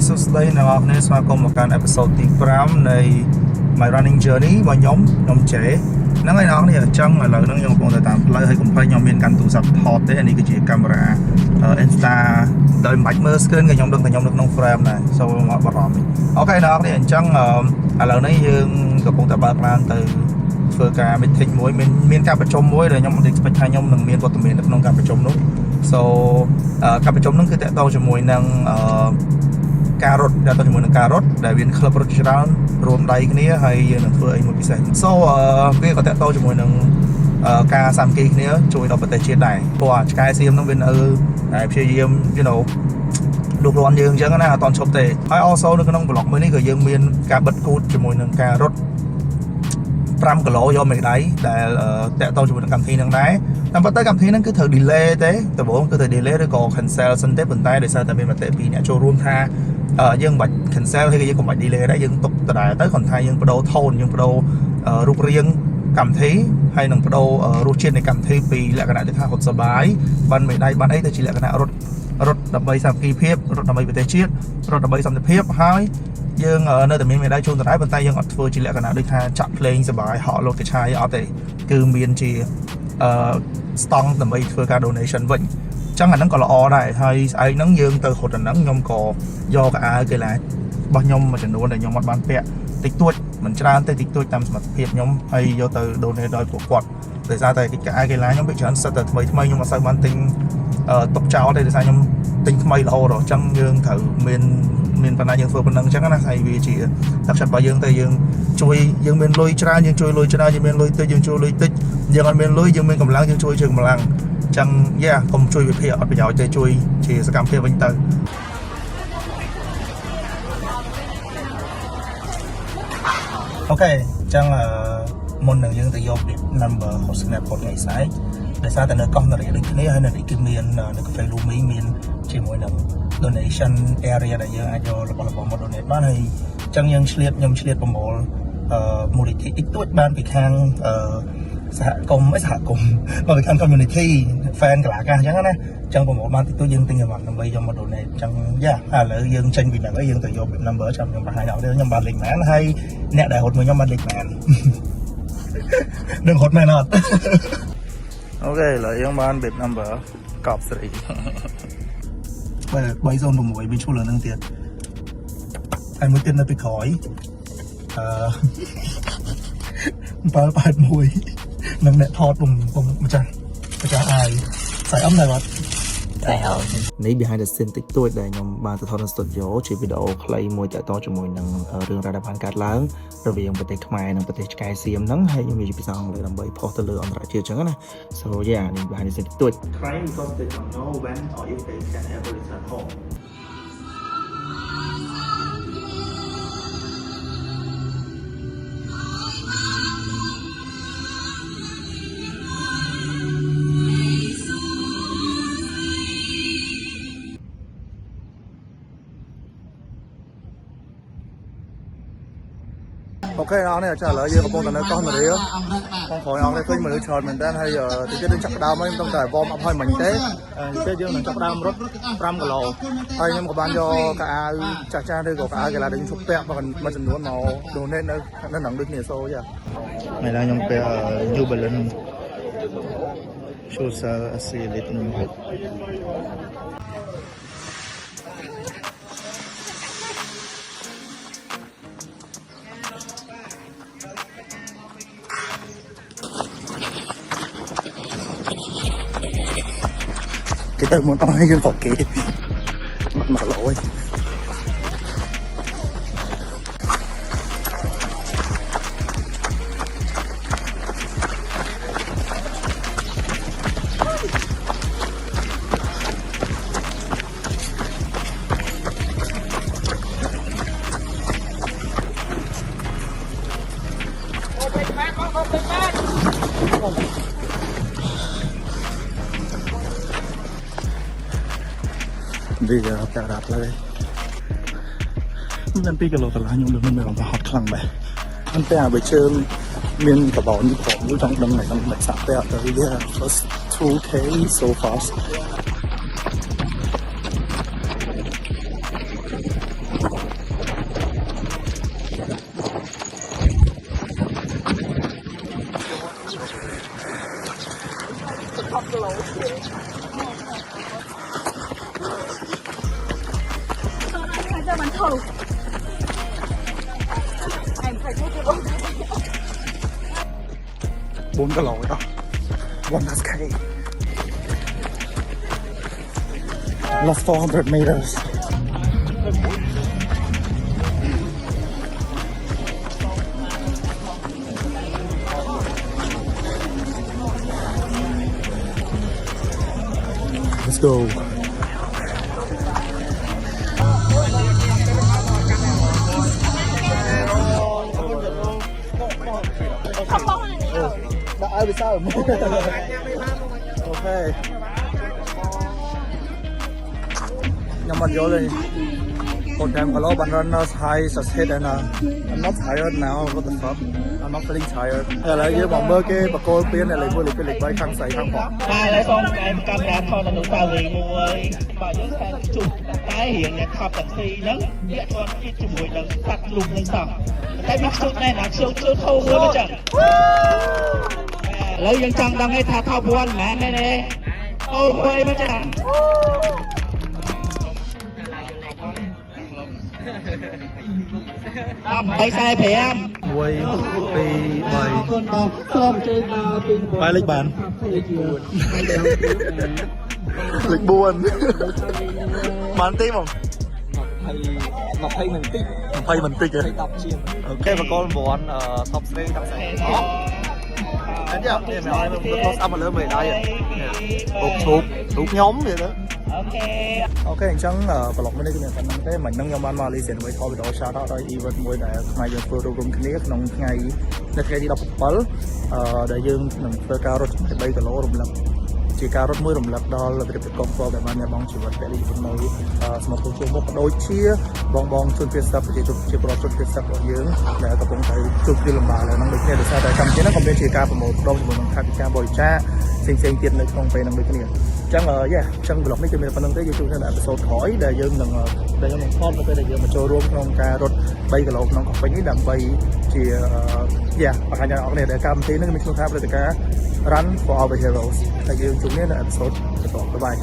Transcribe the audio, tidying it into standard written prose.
សួស្តីអ្នកនរគ្នាស្វាគមន៍មកកាន់អេពីសូតទី5នៃ My Running Journey របស់ខ្ញុំជេហ្នឹងហើយអ្នកនរគ្នាអញ្ចឹងឥឡូវហ្នឹងខ្ញុំកំពុងតែតាមផ្លូវហើយកុំភ្លេចខ្ញុំមានកាន់ទូរស័ព្ទថតទេនេះគឺជាកាមេរ៉ា Insta ដោយមិនបាច់មើល screen ក៏ខ្ញុំដឹងថាខ្ញុំនៅក្នុង frame ដែរសូមអត់បារម្ភអូខេអ្នកនរគ្នាអញ្ចឹងឥឡូវនេះយើងកំពុងតែបើកឡានទៅធ្វើការ meeting មួយមានការប្រជុំមួយដែលខ្ញុំ expect ថាខ្ញុំនឹងមានវត្តមាននៅក្នុងការប្រជុំនោះ so ការប្រជុំនោះគឺតកតងជាមួយនឹងការរត់ដែលទៅជាមួយនឹងការរត់ដែលមាន club រត់ច្រើនរួមដៃគ្នាហើយយើងនឹងធ្វើអីមួយពិសេស so វាក៏តកតងជាមួយនឹងការសាមគ្គីគ្នាជួយដល់ប្រទេសជាតិដែរព្រោះឆ្កែសៀមនោះវានៅតែព្យាយាម you know លោករាន់យើងអញ្ចឹងណាអត់តន់ឈប់ទេហើយ also នៅក្នុង blog មួយនេះក៏យើងមានការបិទគូតជាមួយនឹងការរត់ 5 គីឡូយកមេដៃដែលតកតងជាមួយនឹងកម្មវិធីហ្នឹងដែរតាមពិតទៅកម្មវិធីហ្នឹងគឺត្រូវ delay ទេដំបូងគឺត្រូវ delay ឬក៏ cancel សិនទេប៉ុន្តែដោយសារតែមានមតិពីអ្នកចូលរួមថាយើងមិនបាច់ cancel ហើយក៏យើងកុំបាច់ delay ដែរយើងទុកដដែលទៅគ្រាន់តែយើងបដូរ tone យើងបដូររូបរាងកម្មវិធីហើយនឹងបដូររសជាតិនៃកម្មវិធីពីលក្ខណៈថារត់សប្បាយបានមេដៃបានអីទៅជាលក្ខណៈរត់ដើម្បីសាមគ្គីភាពរត់ដើម្បីប្រទេសជាតិរត់ដើម្បីសន្តិភាពហើយយើងនៅតែមានមេដៃជូនដដែលប៉ុន្តែយើងអត់ធ្វើជាលក្ខណៈដូចថាចាក់ភ្លេងសប្បាយហក់លោតកឆាយអត់ទេគឺមានជាស្តង់ដើម្បីធ្វើការ donation វិញអញ្ចឹងអាហ្នឹងក៏ល្អដែរហើយស្អែកហ្នឹងយើងទៅរត់អាហ្នឹងខ្ញុំក៏យកកៅអៅកីឡារបស់ខ្ញុំមួយចំនួនដែលខ្ញុំអត់បានពាក់តិចតួចមិនច្រើនទេតិចតួចតាមសមត្ថភាពខ្ញុំហើយយកទៅ donate ដល់ពួកគាត់ដោយសារតែកៅអៅកីឡាខ្ញុំវាច្រើនសិតតែថ្មីខ្ញុំអត់សូវបានទិញទុកចោលទេដោយសារខ្ញុំទិញថ្មីរហូតអញ្ចឹងយើងត្រូវមានបណ្ណាយើងធ្វើប៉ុណ្ណឹងអញ្ចឹងណាហើយវាជាទឹកចិត្តរបស់យើងទៅយើងជួយយើងមានលុយច្រើនយើងជួយលុយច្រើនយើងមានលុយតិចយើងជួយលុយតិចយើងអត់មានលុយយើងមានកម្លាំងយើងជួយកម្លាំងអញ្ចឹងយ៉ាកុំជួយវិភាគអត់ប្រយោជន៍ទេជួយជាសកម្មភាពវិញទៅអូខេអញ្ចឹងមុននឹងយើងទៅយក number របស់ snap ផុតថ្ងៃស្អែកដោយសារតែនៅកោះនរាដូចគ្នាហើយនៅនេះគឺមាននៅ Cafe Lumi មានជាមួយនឹង donation area ដែលយើងអាចយករបស់មក donate បានហើយអញ្ចឹងខ្ញុំឆ្លៀតប្រមូលមូលនិធិតិចតួចបានពីខាងសហគមន៍មកពីខាង community fan កីឡាកាសអញ្ចឹងណាអញ្ចឹងប្រមូលបានតិចតួចយើងទិញរបស់ដើម្បីយកមក donate អញ្ចឹងយ៉ាឥឡូវយើងចេញពីហ្នឹងហើយយើងទៅយក number ចាំខ្ញុំបង្ហាញដល់ខ្ញុំបានលេខមែនហើយអ្នកដែលរត់មួយខ្ញុំបានលេខមែននឹងរត់មែនអត់អូខេឥឡូវយើងបាន bib number កប់ស្រី306វាឈ្មោះលើនឹងទៀតហើយមួយទៀតនៅពីក្រោយ781នឹងអ្នកថតពុំម្ចាស់អាយស្អីអមដែរបាទនេះ behind the scene តិចតួចដែលខ្ញុំបានទៅថតនៅ studio ជាវីដេអូខ្លីមួយតាក់ទងជាមួយនឹងរឿងរ៉ាវដែលបានកើតឡើងរវាងប្រទេសខ្មែរនិងប្រទេសឆ្កែសៀមហ្នឹងហើយខ្ញុំនិយាយភាសាអង់គ្លេសដើម្បីផុសទៅលើអន្តរជាតិអញ្ចឹងណា so yeah នេះ behind the scene តិចតួច Try because they don't know when or if they can ever return homeអូខេអរនេះចាឥឡូវយើងកំពុងតែនៅកោះនរាបងប្អូនអរនេះឃើញមនុស្សច្រើនមែនតើហើយទីទៀតយើងចាប់ដើមហើយខ្ញុំតែវ៉មអប់ហើយមិញទេទីទៀតយើងនឹងចាប់ដើមរត់5គីឡូហើយខ្ញុំក៏បានយកកៅអៅចាស់ឬក៏កៅអៅកីឡាដែលខ្ញុំជប់ពាក់មួយចំនួនមក donate នៅហ្នឹងដូចគ្នាសូចាថ្ងៃនេះខ្ញុំពាក់ New Balance shoes SC Elite គេទៅមកឲ្យយើងគាត់គេមកឡយវាតែរ៉ាប់เลยมัน2គីឡូកន្លះខ្ញុំលើមិនបានហត់ខ្លាំងដែរប៉ុន្តែបើជើងមានកបោនេះផងខ្ញុំចង់ដឹងតែមិនសាក់តែអត់ទៅវា first 2k so fast control. Em phải thấy cái 4 cái lỗ đó 1K last 400 meters. Let's go. không bông này. Đã ai bị sao? Ok. Nhưng mà vô đi. Một time hello but runners high just hit and I'm not tired now. What the fuck? I'm not feeling tired. Là lại với bọn mơ kia bà cô biến này lại vô lịch cái lịch bay khăn sấy khăn phỏ. បាទហើយសូមកាមេរ៉ាថតអនុស្សាវរីយ៍មួយបើយើងតែជុំតែរៀងអ្នកថតតាទីហ្នឹងវាអត់ទៀតជាមួយនឹងសัตว์លុបនឹងសោះតែវាខ្ជុំដែរណាខ្ជុំជឿខោមួយអញ្ចឹងឥឡូវយើងចង់ដឹងថាថត1មិនមែនទេអូបីមកចា8:45 មួយពី3 អរគុណបងសូមជួយមកពី បាយលេខបាន លេខ4 លេខ4បានទេបង20មិនតិច20មិនតិចទេ10ជាងអូខេបកល9top ស្រីដាក់ស្រីអត់យ៉ានេះមកឲ្យមើលថតស្អាប់មកលើមើលដៃរូបឈប់រូបខ្ញុំទៀតទៅអូខេអញ្ចឹងប្លុកនេះគឺមានប៉ុណ្្នឹងទេមិននឹងខ្ញុំបានមកលីសៀនមួយថតវីដេអូ shout out ដល់ event មួយដែលខ្មែរយើងធ្វើរួមគ្នាក្នុងថ្ងៃនៅថ្ងៃទី17ដែលយើងនឹងធ្វើការរត់3គីឡូរំលឹកជាការរត់មួយរំលឹកដល់លទ្ធភាពកងទ័ពដែលបានលះបង់ជីវិតពលិជននៅសមុទ្រជើងមុខដូចជាបងជនភៀសសិទ្ធប្រជាជនជាប្រជាជនភៀសសិទ្ធរបស់យើងដែលកំពុងតែជួបការលំបាកហើយនឹងដូចគ្នាដោយសារតែកម្មវិធីនេះក៏មានជាការប្រមូលផ្ដុំជាមួយនឹងខាតការបរិច្ចាគផ្សេងទៀតនៅក្នុងពេលនឹងដូចគ្នាអញ្ចឹងប្លុកនេះគឺមានប៉ុណ្្នឹងទេយើងជួបគ្នានៅអេពីសូតក្រោយដែលយើងនឹងថតនៅពេលដែលយើងមកចូលរួមក្នុងការរត់3គីឡូក្នុងកំពេញនេះដើម្បីជាបង្ហាញដល់អ្នកនរគ្នាដែលកម្មវិធីនេះមានឈ្មោះថាព្រឹត្តិការណ៍ Run for our heroes ហើយយើងជួបគ្នានៅអេពីសូតបន្តទៅបាយ